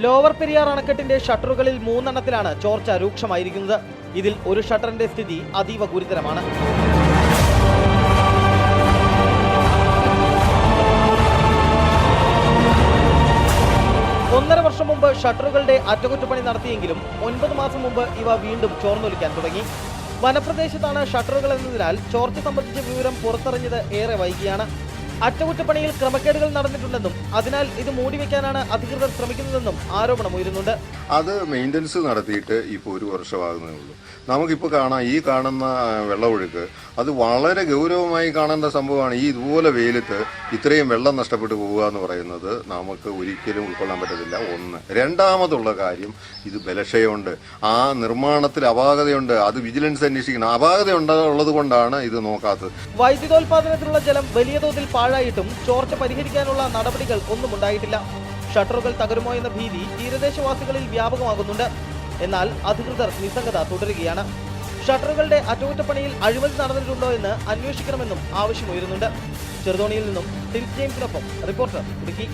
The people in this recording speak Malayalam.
ലോവർ പെരിയാർ അണക്കെട്ടിന്റെ ഷട്ടറുകളിൽ 3 എണ്ണത്തിലാണ് ചോർച്ച രൂക്ഷമായിരിക്കുന്നത്. ഇതിൽ ഒരു ഷട്ടറിന്റെ സ്ഥിതി അതീവ ഗുരുതരമാണ്. 1.5 വർഷം മുമ്പ് ഷട്ടറുകളുടെ അറ്റകുറ്റപ്പണി നടത്തിയെങ്കിലും 9 മാസം മുമ്പ് ഇവ വീണ്ടും ചോർന്നൊലിക്കാൻ തുടങ്ങി. വനപ്രദേശത്താണ് ഷട്ടറുകൾ എന്നതിനാൽ ചോർച്ച സംബന്ധിച്ച വിവരം പുറത്തറിഞ്ഞത് ഏറെ വൈകിയാണ്. അറ്റകുറ്റപ്പണിയിൽ ക്രമക്കേടുകൾ നടന്നിട്ടുണ്ടെന്നും അതിനാൽ ഇത് മൂടിവെക്കാനാണ് അധികൃതർ ശ്രമിക്കുന്നതെന്നും ആരോപണമുയരുന്നുണ്ട്. അത് മെയിൻ്റനൻസ് നടത്തിയിട്ട് ഇപ്പോൾ 1 വർഷമാകുന്നേ ഉള്ളൂ. നമുക്കിപ്പോൾ കാണാം, ഈ കാണുന്ന വെള്ളമൊഴുക്ക് അത് വളരെ ഗൗരവമായി കാണേണ്ട സംഭവമാണ്. ഈ ഇതുപോലെ വെയിലത്ത് ഇത്രയും വെള്ളം നഷ്ടപ്പെട്ടു പോവുക എന്ന് പറയുന്നത് നമുക്ക് ഒരിക്കലും ഉൾക്കൊള്ളാൻ പറ്റത്തില്ല. ഒന്ന്. രണ്ടാമതുള്ള കാര്യം, ഇത് ബലക്ഷയമുണ്ട്, ആ നിർമ്മാണത്തിൽ അപാകതയുണ്ട്, അത് വിജിലൻസ് അന്വേഷിക്കണം. അപാകത ഉള്ളത് കൊണ്ടാണ് ഇത് നോക്കാത്തത്. വൈദ്യുതോൽപാദനത്തിലുള്ള ജലം വലിയ തോതിൽ പാഴായിട്ടും ചോർച്ച പരിഹരിക്കാനുള്ള നടപടികൾ ഒന്നും ഉണ്ടായിട്ടില്ല. ഷട്ടറുകൾ തകരുമോ എന്ന ഭീതി തീരദേശവാസികളിൽ വ്യാപകമാകുന്നുണ്ട്. എന്നാൽ അധികൃതർ നിസ്സംഗത തുടരുകയാണ്. ഷട്ടറുകളുടെ അറ്റകുറ്റപ്പണിയിൽ അഴിമതി നടന്നിട്ടുണ്ടോ എന്ന് അന്വേഷിക്കണമെന്നും ആവശ്യമുയരുന്നുണ്ട്. ചെറുതോണിയിൽ നിന്നും ടിൽസ് ജെയിംസിനൊപ്പം റിപ്പോർട്ടർ ഇടുക്കി.